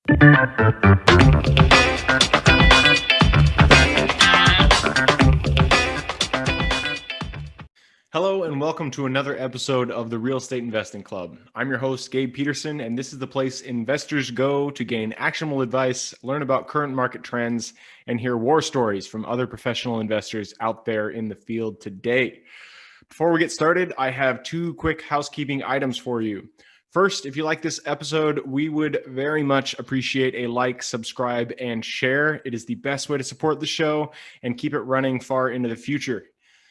Hello and welcome to another episode of the Real Estate Investing Club. I'm your host, Gabe Peterson, and this is the place investors go to gain actionable advice, learn about current market trends, and hear war stories from other professional investors out there in the field today. Before we get started, I have two quick housekeeping items for you. First, if you like this episode, we would very much appreciate a like, subscribe, and share. It is the best way to support the show and keep it running far into the future.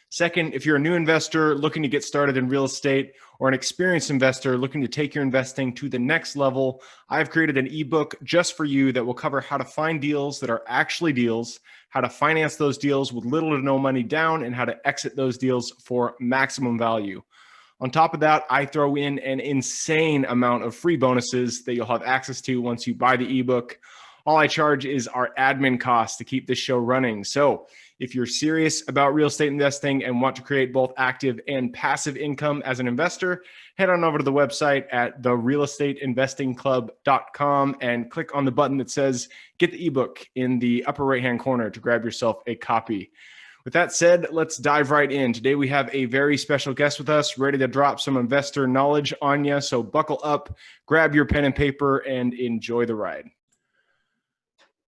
Second, if you're a new investor looking to get started in real estate or an experienced investor looking to take your investing to the next level, I've created an ebook just for you that will cover how to find deals that are actually deals, how to finance those deals with little to no money down, and how to exit those deals for maximum value. On top of that, I throw in an insane amount of free bonuses that you'll have access to once you buy the ebook. All I charge is our admin costs to keep this show running. So if you're serious about real estate investing and want to create both active and passive income as an investor, head on over to the website at therealestateinvestingclub.com and click on the button that says get the ebook in the upper right-hand corner to grab yourself a copy. With that said, let's dive right in. Today we have a very special guest with us, ready to drop some investor knowledge on you. So buckle up, grab your pen and paper, and enjoy the ride.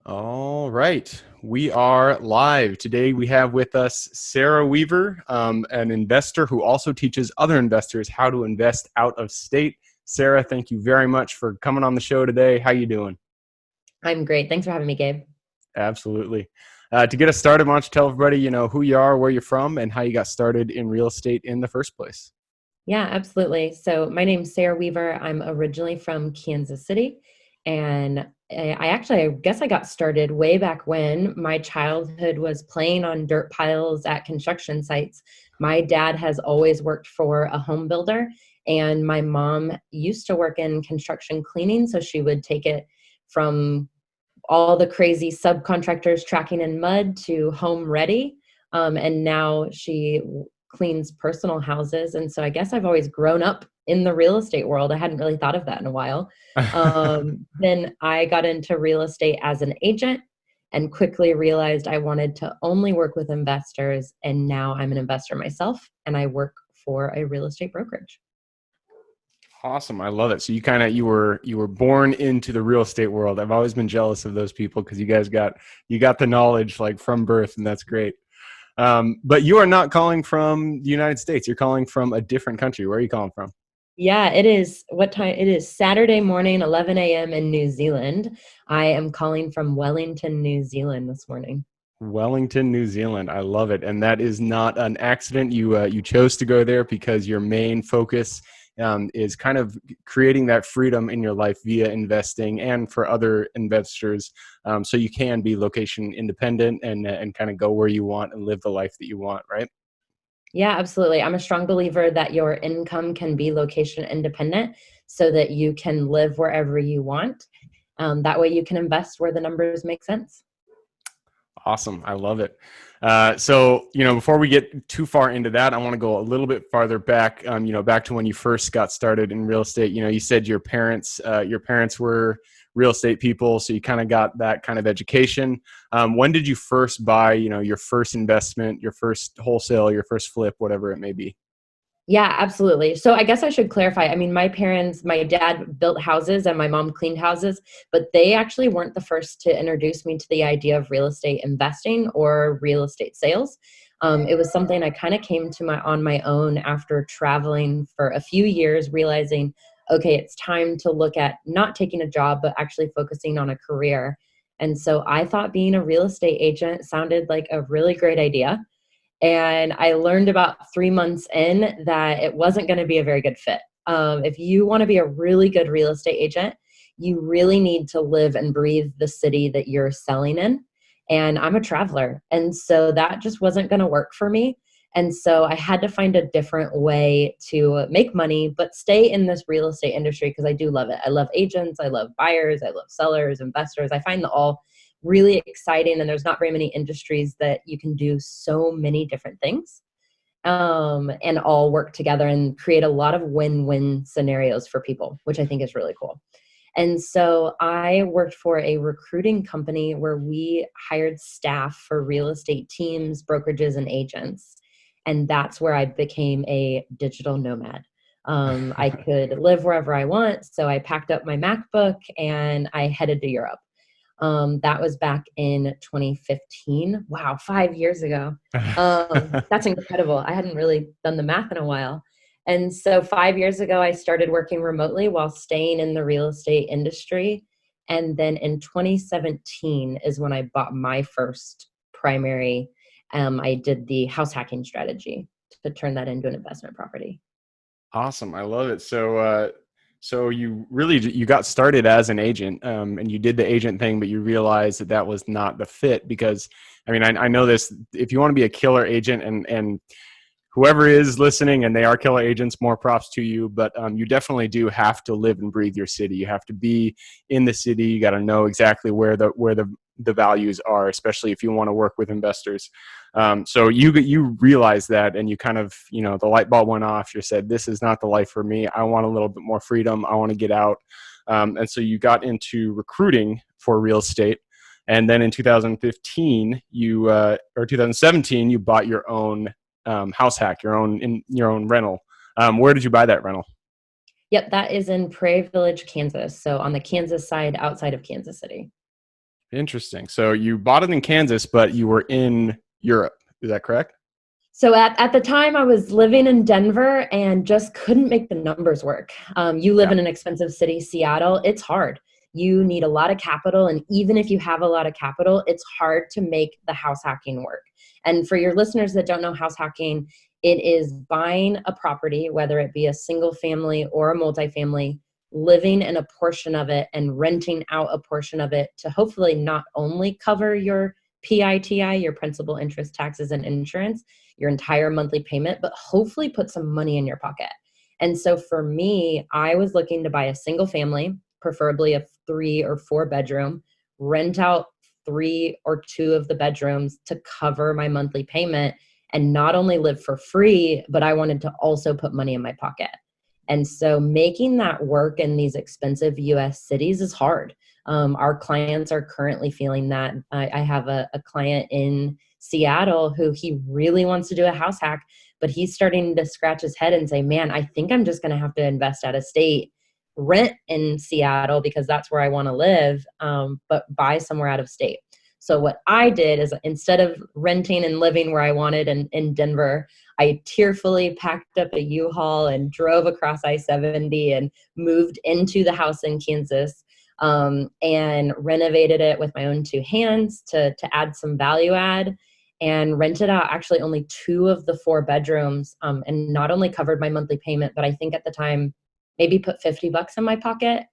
All right, we are live. Today we have with us Sarah Weaver, an investor who also teaches other investors how to invest out of state. Sarah, thank you very much for coming on the show today. How you doing? I'm great. Thanks for having me, Gabe. Absolutely. To get us started, why don't you tell everybody, who you are, where you're from, and how you got started in real estate in the first place? Yeah, absolutely. So my name's Sarah Weaver. I'm originally from Kansas City. And I guess I got started way back when. My childhood was playing on dirt piles at construction sites. My dad has always worked for a home builder, and my mom used to work in construction cleaning. So she would take it from all the crazy subcontractors tracking in mud to home ready. And now she cleans personal houses. And so I guess I've always grown up in the real estate world. I hadn't really thought of that in a while. Then I got into real estate as an agent and quickly realized I wanted to only work with investors. And now I'm an investor myself, and I work for a real estate brokerage. Awesome. I love it. So you were born into the real estate world. I've always been jealous of those people because you got the knowledge like from birth, and that's great. But you are not calling from the United States. You're calling from a different country. Where are you calling from? Yeah, it is. What time? It is Saturday morning, 11 a.m. in New Zealand. I am calling from Wellington, New Zealand this morning. Wellington, New Zealand. I love it. And that is not an accident. You chose to go there because your main focus is kind of creating that freedom in your life via investing and for other investors, so you can be location independent and kind of go where you want and live the life that you want, right? Yeah, absolutely. I'm a strong believer that your income can be location independent so that you can live wherever you want. That way you can invest where the numbers make sense. Awesome. I love it. So, before we get too far into that, I want to go a little bit farther back, back to when you first got started in real estate. You said your parents were real estate people, so you kind of got that kind of education. When did you first buy, your first investment, your first wholesale, your first flip, whatever it may be? Yeah, absolutely. So I guess I should clarify. I mean, my dad built houses and my mom cleaned houses, but they actually weren't the first to introduce me to the idea of real estate investing or real estate sales. It was something I kind of came to on my own after traveling for a few years, realizing, okay, it's time to look at not taking a job, but actually focusing on a career. And so I thought being a real estate agent sounded like a really great idea. And I learned about 3 months in that it wasn't going to be a very good fit. If you want to be a really good real estate agent, you really need to live and breathe the city that you're selling in. And I'm a traveler. And so that just wasn't going to work for me. And so I had to find a different way to make money, but stay in this real estate industry because I do love it. I love agents. I love buyers. I love sellers, investors. I find them all really exciting. And there's not very many industries that you can do so many different things and all work together and create a lot of win-win scenarios for people, which I think is really cool. And so I worked for a recruiting company where we hired staff for real estate teams, brokerages, and agents. And that's where I became a digital nomad. I could live wherever I want. So I packed up my MacBook and I headed to Europe. That was back in 2015. Wow, 5 years ago. That's incredible. I hadn't really done the math in a while. And so 5 years ago, I started working remotely while staying in the real estate industry. And then in 2017 is when I bought my first primary. I did the house hacking strategy to turn that into an investment property. Awesome. I love it. So you got started as an agent, and you did the agent thing, but you realized that that was not the fit because, I mean, I know this, if you want to be a killer agent and whoever is listening and they are killer agents, more props to you, but you definitely do have to live and breathe your city. You have to be in the city. You got to know exactly where the values are, especially if you want to work with investors. So you realize that, and you kind of, the light bulb went off. You said, this is not the life for me. I want a little bit more freedom. I want to get out. And so you got into recruiting for real estate. And then in 2015, or 2017, you bought your own house hack, your own rental. Where did you buy that rental? Yep, that is in Prairie Village, Kansas. So on the Kansas side, outside of Kansas City. Interesting. So you bought it in Kansas, but you were in Europe. Is that correct? So at the time, I was living in Denver and just couldn't make the numbers work. You live Yeah. in an expensive city, Seattle. It's hard. You need a lot of capital. And even if you have a lot of capital, it's hard to make the house hacking work. And for your listeners that don't know house hacking, it is buying a property, whether it be a single family or a multifamily, living in a portion of it and renting out a portion of it to hopefully not only cover your PITI, your principal, interest, taxes, and insurance, your entire monthly payment, but hopefully put some money in your pocket. And so for me, I was looking to buy a single family, preferably a 3 or 4 bedroom, rent out 3 or 2 of the bedrooms to cover my monthly payment and not only live for free, but I wanted to also put money in my pocket. And so making that work in these expensive US cities is hard. Our clients are currently feeling that. I have a client in Seattle who he really wants to do a house hack, but he's starting to scratch his head and say, man, I think I'm just going to have to invest out of state, rent in Seattle because that's where I want to live, but buy somewhere out of state. So what I did is instead of renting and living where I wanted in Denver, I tearfully packed up a U-Haul and drove across I-70 and moved into the house in Kansas, and renovated it with my own 2 hands to add some value add, and rented out actually only 2 of the 4 bedrooms, and not only covered my monthly payment, but I think at the time maybe put $50 in my pocket.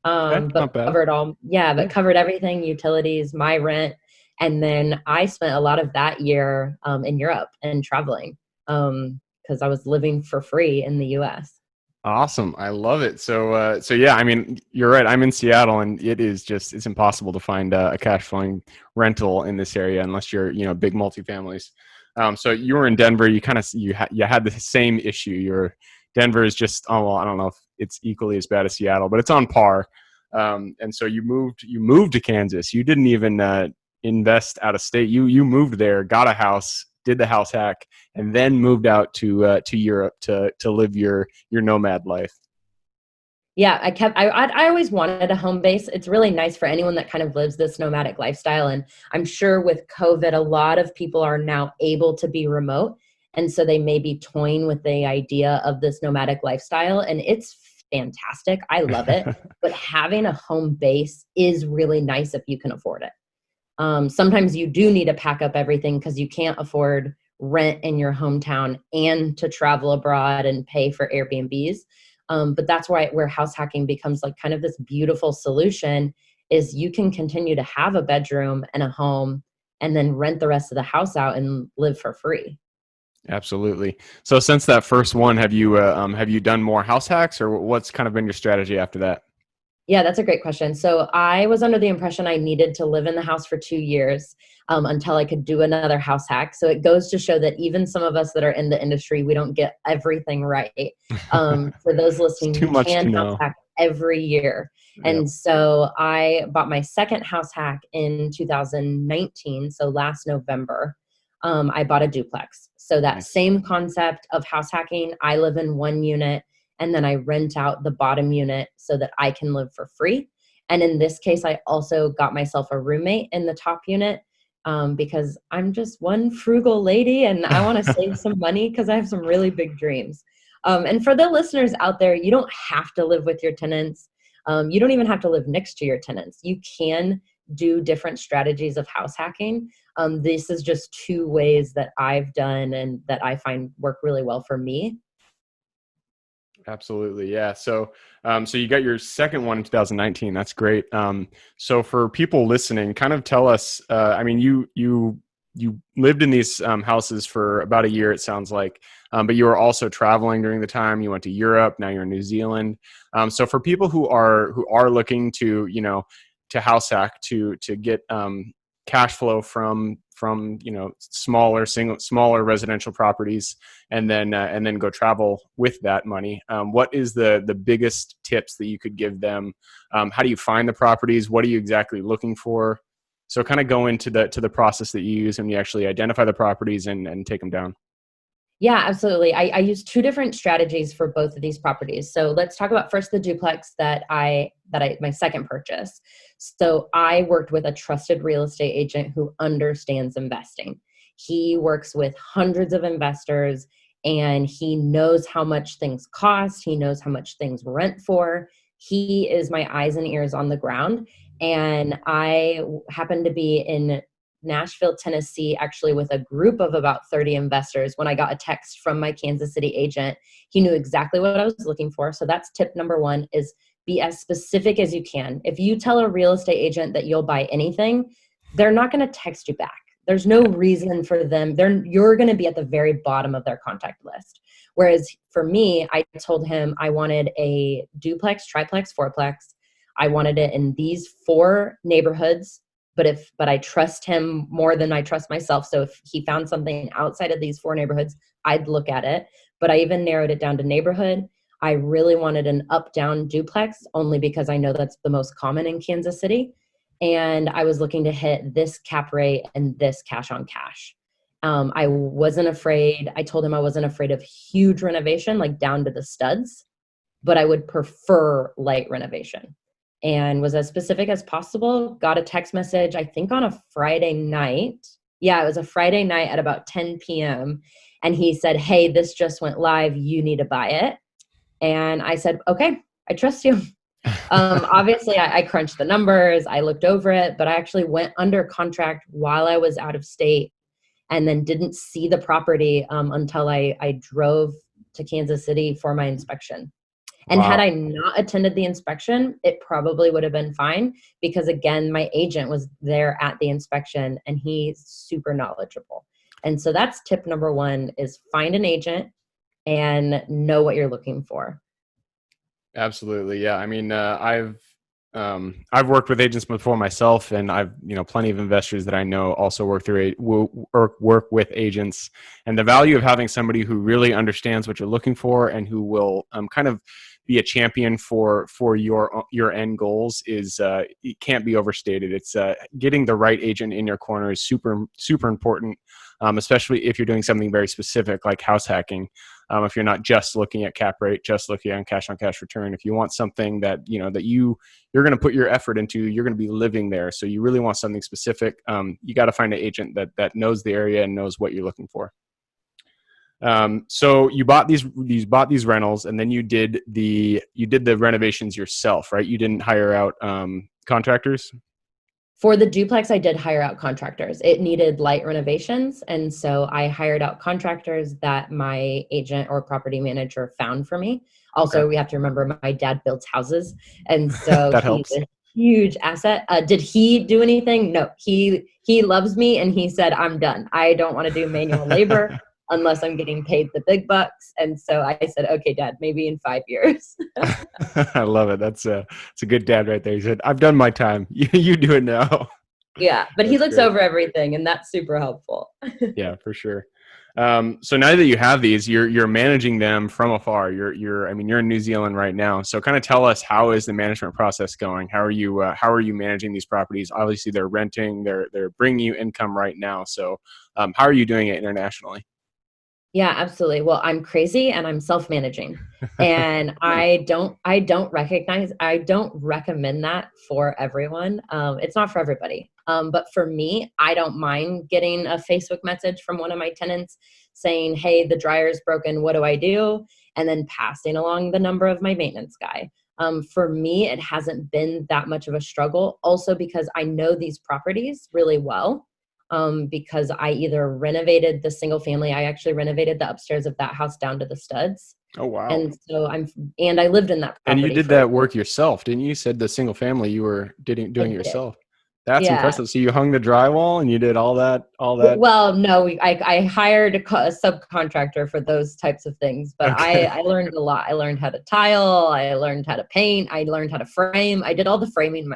Okay, But not bad. covered all, yeah, but Yeah. covered everything, utilities, my rent. And then I spent a lot of that year in Europe and traveling because I was living for free in the US. Awesome. I love it. So yeah, I mean, you're right. I'm in Seattle and it's impossible to find a cash flowing rental in this area unless you're, big multifamilies. So you were in Denver, you had the same issue. Denver is just, oh, well, I don't know if it's equally as bad as Seattle, but it's on par. And so you moved to Kansas. You didn't even invest out of state. You moved there, got a house, did the house hack, and then moved out to Europe to live your nomad life. Yeah, I always wanted a home base. It's really nice for anyone that kind of lives this nomadic lifestyle. And I'm sure with COVID, a lot of people are now able to be remote. And so they may be toying with the idea of this nomadic lifestyle. And it's fantastic. I love it. But having a home base is really nice if you can afford it. Sometimes you do need to pack up everything because you can't afford rent in your hometown and to travel abroad and pay for Airbnbs. But that's where house hacking becomes like kind of this beautiful solution is you can continue to have a bedroom and a home and then rent the rest of the house out and live for free. Absolutely. So since that first one, have you done more house hacks, or what's kind of been your strategy after that? Yeah, that's a great question. So I was under the impression I needed to live in the house for 2 years until I could do another house hack. So it goes to show that even some of us that are in the industry, we don't get everything right. For those It's listening, too you much to can house know. hack. every year. Yep. And so I bought my second house hack in 2019. So last November, I bought a duplex. So that Nice. same concept of house hacking, I live in one unit and then I rent out the bottom unit so that I can live for free. And in this case, I also got myself a roommate in the top unit, because I'm just one frugal lady and I want to save some money because I have some really big dreams. And for the listeners out there, you don't have to live with your tenants. You don't even have to live next to your tenants. You can do different strategies of house hacking. This is just two ways that I've done and that I find work really well for me. Absolutely. Yeah. So you got your second one in 2019. That's great. So for people listening, kind of tell us, I mean, you lived in these houses for about a year, it sounds like, but you were also traveling during the time. You went to Europe. Now you're in New Zealand. So for people who are looking to, to house hack to get cash flow from smaller residential properties, and then go travel with that money, what is the biggest tips that you could give them? How do you find the properties? What are you exactly looking for? So kind of go into the process that you use when you actually identify the properties and take them down. Yeah, absolutely. I use two different strategies for both of these properties. So let's talk about first the duplex that I my second purchase. So I worked with a trusted real estate agent who understands investing. He works with hundreds of investors and he knows how much things cost, he knows how much things rent for. He is my eyes and ears on the ground. And I happened to be in Nashville, Tennessee, actually with a group of about 30 investors when I got a text from my Kansas City agent. He knew exactly what I was looking for. So that's tip number one, is be as specific as you can. If you tell a real estate agent that you'll buy anything, they're not going to text you back. There's no reason for them. You're going to be at the very bottom of their contact list. Whereas for me, I told him I wanted a duplex, triplex, fourplex. I wanted it in these four neighborhoods, but I trust him more than I trust myself. So if he found something outside of these four neighborhoods, I'd look at it. But I even narrowed it down to neighborhood. I really wanted an up-down duplex only because I know that's the most common in Kansas City. And I was looking to hit this cap rate and this cash on cash. I wasn't afraid. I told him I wasn't afraid of huge renovation, like down to the studs, but I would prefer light renovation. And was as specific as possible. Got a text message, I think on a Friday night. Yeah, it was a Friday night at about 10 p.m. And he said, "Hey, this just went live. You need to buy it." And I said, "Okay, I trust you." Obviously, I crunched the numbers. I looked over it, but I actually went under contract while I was out of state and then didn't see the property until I drove to Kansas City for my inspection. And had Wow. I not attended the inspection, it probably would have been fine because, again, my agent was there at the inspection and he's super knowledgeable. And so that's tip number one, is find an agent and know what you're looking for. Absolutely. Yeah. I mean, I've worked with agents before myself, and I've, plenty of investors that I know also work with agents. And the value of having somebody who really understands what you're looking for and who will kind of be a champion for your end goals is it can't be overstated. It's getting the right agent in your corner is super super important, especially if you're doing something very specific like house hacking. If you're not just looking at cap rate, just looking on cash return, if you want something that you're going to put your effort into, you're going to be living there. So you really want something specific. You got to find an agent that knows the area and knows what you're looking for. So you bought these rentals, and then you did the renovations yourself, right? You didn't hire out contractors. For the duplex, I did hire out contractors. It needed light renovations. And so I hired out contractors that my agent or property manager found for me. Also, Okay. we have to remember my dad builds houses. And so That he's helps. a huge asset. Did he do anything? No, he loves me. And he said, "I'm done. I don't want to do manual labor unless I'm getting paid the big bucks." And so I said, "Okay, Dad, maybe in 5 years." I love it. It's a good dad right there. He said, "I've done my time. You do it now." Yeah, but he That's looks great. over everything, and that's super helpful. Yeah, for sure. So now that you have these, you're managing them from afar. I mean, you're in New Zealand right now. So kind of tell us, how is the management process going? How are you managing these properties? Obviously, they're renting, they're bringing you income right now. So how are you doing it internationally? Yeah, absolutely. Well, I'm crazy and I'm self-managing. And I don't recommend that for everyone. It's not for everybody. But for me, I don't mind getting a Facebook message from one of my tenants saying, "Hey, the dryer's broken. What do I do?" And then passing along the number of my maintenance guy. For me, it hasn't been that much of a struggle, also because I know these properties really well, because I either renovated the single family. I actually renovated the upstairs of that house down to the studs. Oh wow! And so and I lived in that And you property did for, that work yourself, didn't you? You said the single family you were I doing it did. yourself. That's Yeah. impressive. So you hung the drywall and you did all that, all that. Well, no, I hired a subcontractor for those types of things, but Okay. I learned a lot. I learned how to tile. I learned how to paint. I learned how to frame. I did all the framing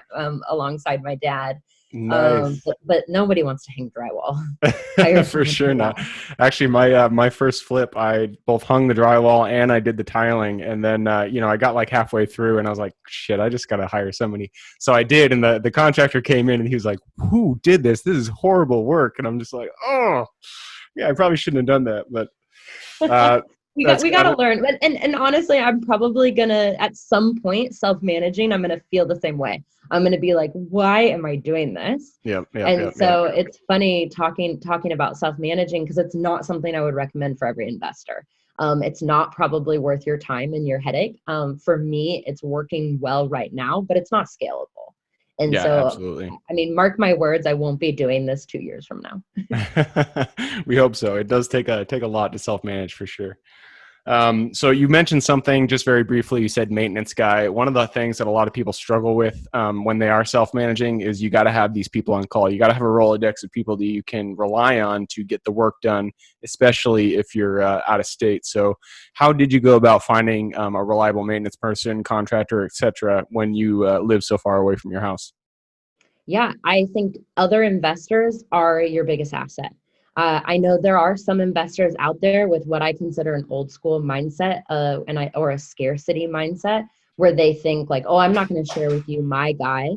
alongside my dad. Nice. But nobody wants to hang drywall. Hire For someone to sure do not. that. Actually, my first flip, I both hung the drywall and I did the tiling, and then I got like halfway through, and I was like, "Shit, I just gotta hire somebody." So I did, and the contractor came in, and he was like, "Who did this? This is horrible work." And I'm just like, "Oh, yeah, I probably shouldn't have done that." But uh, that's We got to learn. And honestly, I'm probably gonna at some point self-managing. I'm gonna feel the same way. I'm gonna be like, why am I doing this? yep, yep, And yep, yep. so it's funny talking about self-managing, because it's not something I would recommend for every investor. It's not probably worth your time and your headache. For me, it's working well right now, but it's not scalable. And Yeah, so, absolutely. I mean, mark my words, I won't be doing this 2 years from now. We hope so. It does take a lot to self manage for sure. So you mentioned something just very briefly. You said maintenance guy. One of the things that a lot of people struggle with when they are self-managing is you got to have these people on call. You got to have a Rolodex of people that you can rely on to get the work done, especially if you're out of state. So how did you go about finding a reliable maintenance person, contractor, etc., when you live so far away from your house? Yeah, I think other investors are your biggest asset. I know there are some investors out there with what I consider an old school mindset, or a scarcity mindset, where they think like, "Oh, I'm not going to share with you my guy."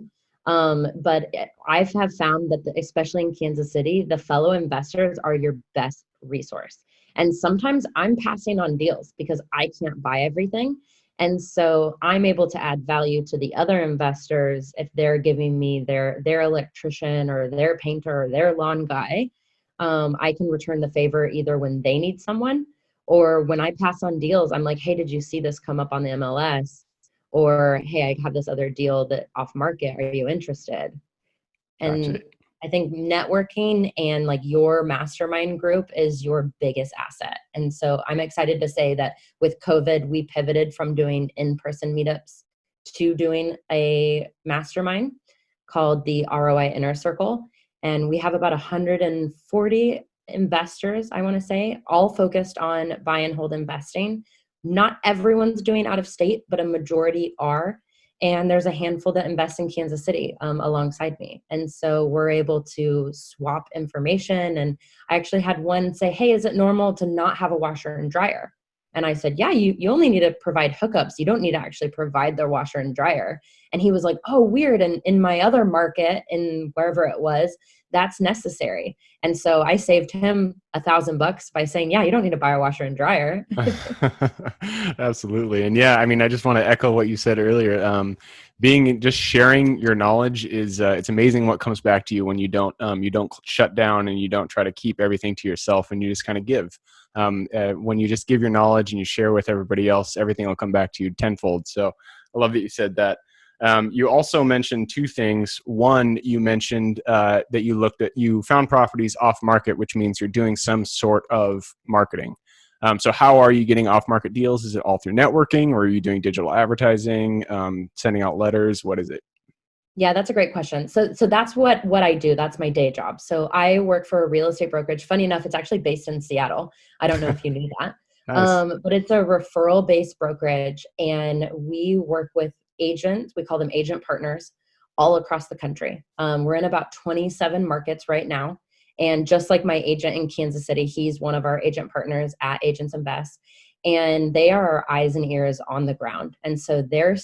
But I have found that, especially in Kansas City, the fellow investors are your best resource. And sometimes I'm passing on deals because I can't buy everything. And so I'm able to add value to the other investors if they're giving me their electrician or their painter or their lawn guy. I can return the favor either when they need someone, or when I pass on deals. I'm like, "Hey, did you see this come up on the MLS?" Or, "Hey, I have this other deal that off market. Are you interested?" Gotcha. And I think networking and like your mastermind group is your biggest asset. And so I'm excited to say that with COVID, we pivoted from doing in-person meetups to doing a mastermind called the ROI Inner Circle. And we have about 140 investors, I want to say, all focused on buy and hold investing. Not everyone's doing out of state, but a majority are. And there's a handful that invest in Kansas City, alongside me. And so we're able to swap information. And I actually had one say, "Hey, is it normal to not have a washer and dryer?" And I said, "Yeah, you only need to provide hookups. You don't need to actually provide their washer and dryer." And he was like, "Oh, weird. And in my other market, in wherever it was, that's necessary." And so I saved him $1,000 by saying, "Yeah, you don't need to buy a washer and dryer." Absolutely. And yeah, I mean, I just want to echo what you said earlier. Being just sharing your knowledge is it's amazing what comes back to you when you don't shut down and you don't try to keep everything to yourself and you just kind of give. When you just give your knowledge and you share with everybody else, everything will come back to you tenfold. So I love that you said that. You also mentioned two things. One, you mentioned that you found properties off market, which means you're doing some sort of marketing. So how are you getting off market deals? Is it all through networking, or are you doing digital advertising, sending out letters? What is it? Yeah, that's a great question. So that's what I do. That's my day job. So I work for a real estate brokerage. Funny enough, it's actually based in Seattle. I don't know if you knew that. Nice. But it's a referral based brokerage, and we work with agents. We call them agent partners all across the country. We're in about 27 markets right now. And just like my agent in Kansas City, he's one of our agent partners at Agents Invest. And they are our eyes and ears on the ground. And so they're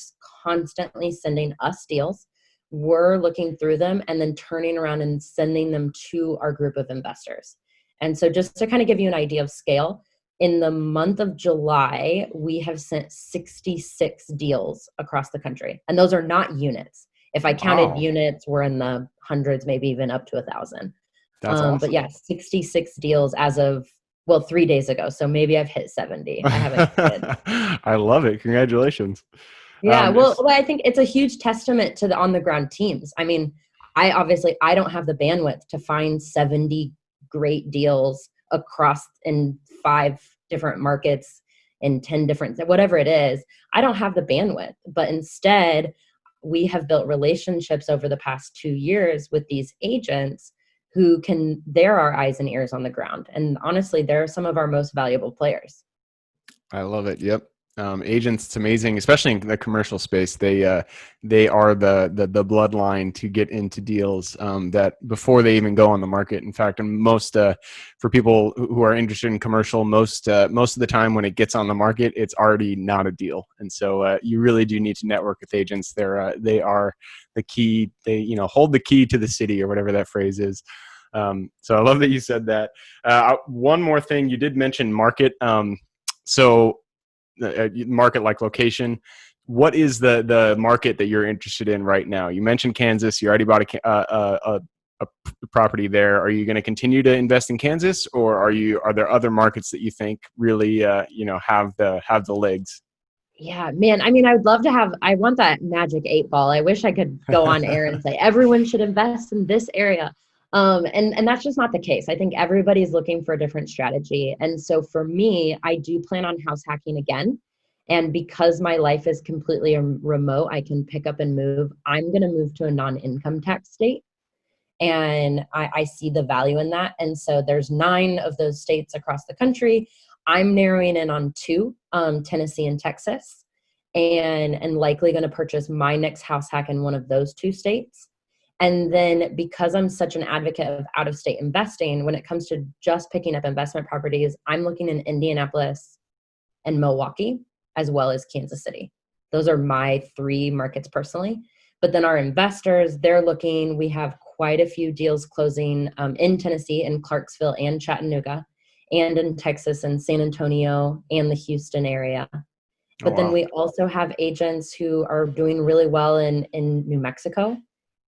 constantly sending us deals. We're looking through them and then turning around and sending them to our group of investors. And so just to kind of give you an idea of scale, in the month of July, we have sent 66 deals across the country. And those are not units. If I counted Wow. units, we're in the hundreds, maybe even up to 1,000. That's But awesome. yeah, 66 deals as of, well, 3 days ago. So maybe I've hit 70. I haven't counted. I love it. Congratulations. Yeah, well, It's, I think it's a huge testament to the on the ground teams. I mean, I don't have the bandwidth to find 70 great deals across in 5 different markets in 10 different, whatever it is. I don't have the bandwidth, but instead we have built relationships over the past 2 years with these agents who they're our eyes and ears on the ground. And honestly, they're some of our most valuable players. I love it. Yep. Agents, it's amazing, especially in the commercial space. They are the bloodline to get into deals that before they even go on the market. In fact, and most for people who are interested in commercial, most of the time when it gets on the market, it's already not a deal. And so you really do need to network with agents. They are the key. They hold the key to the city, or whatever that phrase is. So I love that you said that. One more thing, you did mention market. So market like location. What is the market that you're interested in right now? You mentioned Kansas. You already bought a property there. Are you going to continue to invest in Kansas, or are there other markets that you think really have the legs? Yeah, man. I mean, I want that magic 8 ball. I wish I could go on air and say everyone should invest in this area. And that's just not the case. I think everybody's looking for a different strategy. And so for me, I do plan on house hacking again. And because my life is completely remote, I can pick up and move. I'm going to move to a non-income tax state. And I see the value in that. And so there's 9 of those states across the country. I'm narrowing in on 2, Tennessee and Texas, and likely going to purchase my next house hack in one of those 2 states. And then because I'm such an advocate of out-of-state investing, when it comes to just picking up investment properties, I'm looking in Indianapolis and Milwaukee, as well as Kansas City. Those are my 3 markets personally. But then our investors, we have quite a few deals closing in Tennessee, in Clarksville and Chattanooga, and in Texas and San Antonio and the Houston area. Oh, But then wow. we also have agents who are doing really well in New Mexico,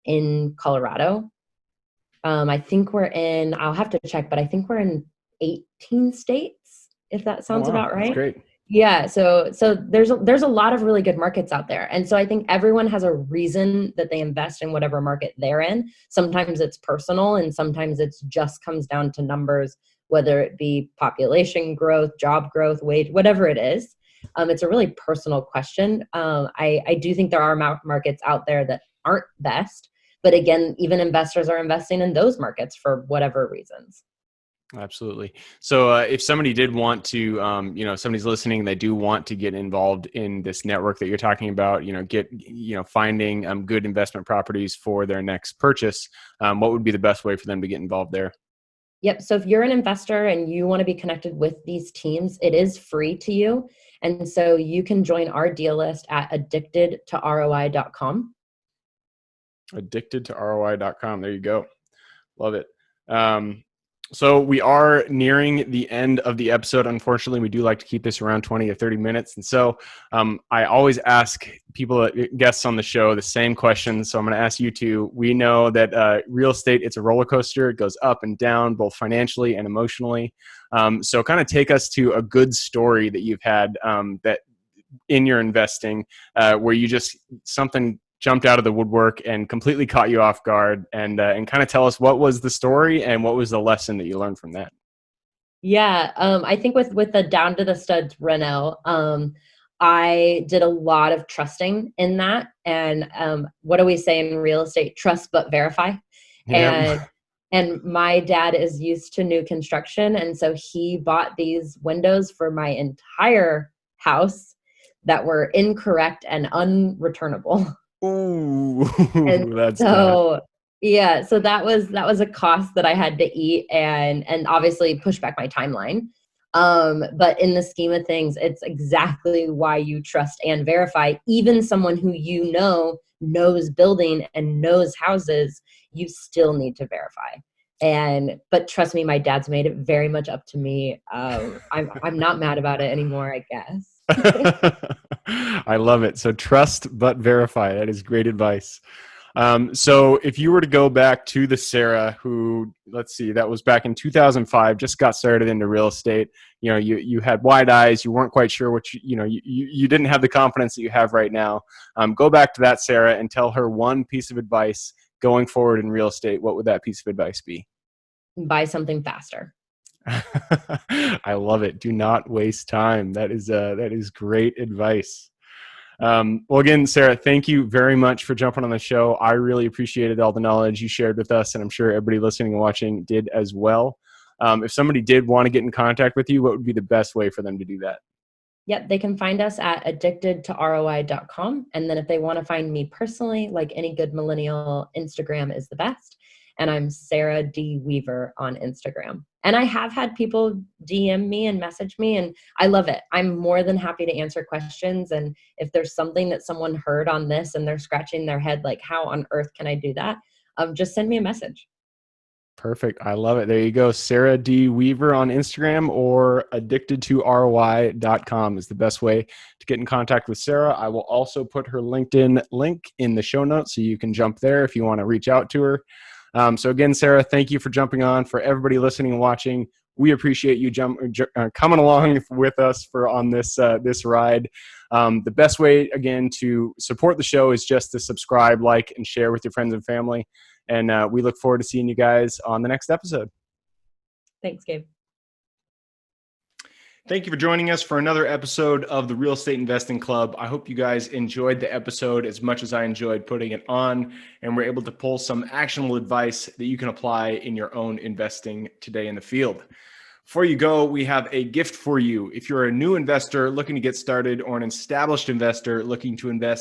in Colorado. I think I'll have to check, but I think we're in 18 states, if that Oh, sounds wow. about That's right. great. Yeah, so there's a lot of really good markets out there. And so I think everyone has a reason that they invest in whatever market they're in. Sometimes it's personal, and sometimes it's just comes down to numbers, whether it be population growth, job growth, wage, whatever it is. It's a really personal question. I do think there are markets out there that aren't best, but again, even investors are investing in those markets for whatever reasons. Absolutely. So if somebody did want to, somebody's listening, they do want to get involved in this network that you're talking about, finding good investment properties for their next purchase, what would be the best way for them to get involved there? Yep. So if you're an investor and you want to be connected with these teams, it is free to you. And so you can join our deal list at addictedtoroi.com. Addictedtoroi.com. There you go. Love it. So we are nearing the end of the episode. Unfortunately, we do like to keep this around 20 or 30 minutes. And so I always ask people, guests on the show, the same question. So I'm going to ask you two. We know that real estate, it's a roller coaster. It goes up and down, both financially and emotionally. So kind of take us to a good story that you've had that in your investing where you just something jumped out of the woodwork and completely caught you off guard, and kind of tell us what was the story and what was the lesson that you learned from that. Yeah. I think with the down to the studs reno, I did a lot of trusting in that. And what do we say in real estate? Trust but verify. Yeah. And my dad is used to new construction, and so he bought these windows for my entire house that were incorrect and unreturnable. Ooh, And that's tough. so, Yeah, so that was a cost that I had to eat and obviously push back my timeline. But in the scheme of things, it's exactly why you trust and verify. Even someone who you know knows building and knows houses, you still need to verify. And but trust me, my dad's made it very much up to me. I'm not mad about it anymore, I guess. I love it. So trust but verify. That is great advice. So if you were to go back to the Sarah who, let's see, that was back in 2005, just got started into real estate. You know, you had wide eyes. You weren't quite sure what you didn't have the confidence that you have right now. Go back to that Sarah and tell her one piece of advice going forward in real estate. What would that piece of advice be? Buy something faster. I love it. Do not waste time. That is great advice. Well, again, Sarah, thank you very much for jumping on the show. I really appreciated all the knowledge you shared with us, and I'm sure everybody listening and watching did as well. If somebody did want to get in contact with you, what would be the best way for them to do that? Yep, they can find us at addictedtoroi.com. And then if they want to find me personally, like any good millennial, Instagram is the best. And I'm Sarah D. Weaver on Instagram. And I have had people DM me and message me, and I love it. I'm more than happy to answer questions. And if there's something that someone heard on this and they're scratching their head, like, how on earth can I do that? Just send me a message. Perfect. I love it. There you go. Sarah D. Weaver on Instagram or addictedtoroi.com is the best way to get in contact with Sarah. I will also put her LinkedIn link in the show notes so you can jump there if you want to reach out to her. So again, Sarah, thank you for jumping on. For everybody listening and watching, we appreciate you coming along with us on this ride. The best way, again, to support the show is just to subscribe, like, and share with your friends and family. And we look forward to seeing you guys on the next episode. Thanks, Gabe. Thank you for joining us for another episode of the Real Estate Investing Club. I hope you guys enjoyed the episode as much as I enjoyed putting it on, and we're able to pull some actionable advice that you can apply in your own investing today in the field. Before you go, we have a gift for you. If you're a new investor looking to get started or an established investor looking to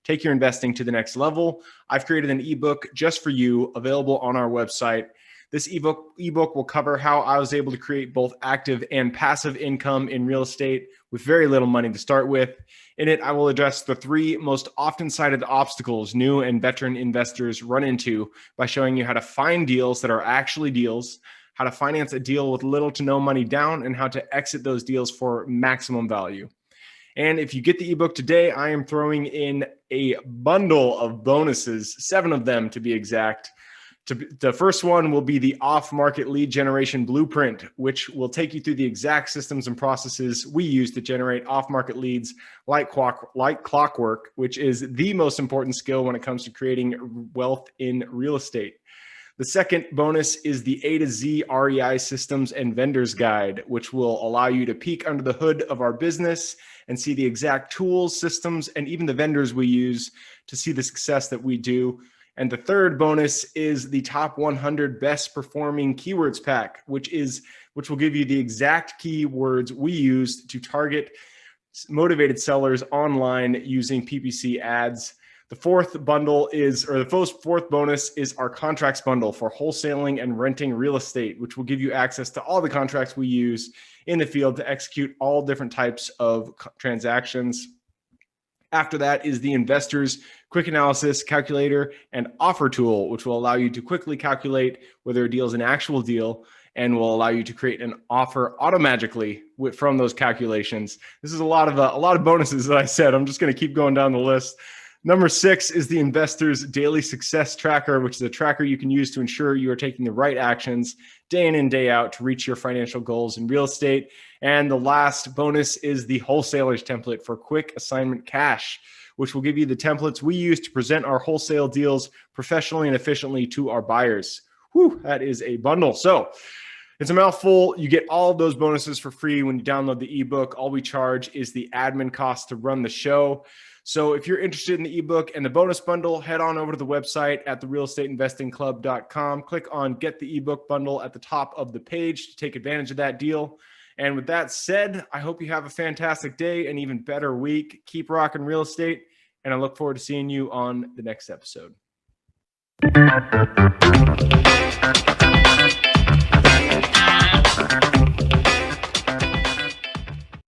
take your investing to the next level, I've created an ebook just for you, available on our website. This ebook will cover how I was able to create both active and passive income in real estate with very little money to start with. In it, I will address the 3 most often cited obstacles new and veteran investors run into by showing you how to find deals that are actually deals, how to finance a deal with little to no money down, and how to exit those deals for maximum value. And if you get the ebook today, I am throwing in a bundle of bonuses, 7 of them to be exact. The first one will be the off-market lead generation blueprint, which will take you through the exact systems and processes we use to generate off-market leads like clockwork, which is the most important skill when it comes to creating wealth in real estate. The second bonus is the A to Z REI systems and vendors guide, which will allow you to peek under the hood of our business and see the exact tools, systems, and even the vendors we use to see the success that we do. And the third bonus is the top 100 best performing keywords pack, which will give you the exact keywords we use to target motivated sellers online using PPC ads. The fourth bonus is our contracts bundle for wholesaling and renting real estate, which will give you access to all the contracts we use in the field to execute all different types of transactions. After that is the Investor's Quick Analysis Calculator and Offer Tool, which will allow you to quickly calculate whether a deal is an actual deal and will allow you to create an offer automatically from those calculations. This is a lot of bonuses that I said. I'm just going to keep going down the list. Number 6 is the Investor's Daily Success Tracker, which is a tracker you can use to ensure you are taking the right actions day in and day out to reach your financial goals in real estate. And the last bonus is the Wholesaler's Template for quick assignment cash, which will give you the templates we use to present our wholesale deals professionally and efficiently to our buyers. Whew, that is a bundle. So it's a mouthful. You get all of those bonuses for free when you download the ebook. All we charge is the admin cost to run the show. So if you're interested in the ebook and the bonus bundle, head on over to the website at therealestateinvestingclub.com. Click on Get the Ebook Bundle at the top of the page to take advantage of that deal. And with that said, I hope you have a fantastic day, an even better week. Keep rocking real estate, and I look forward to seeing you on the next episode.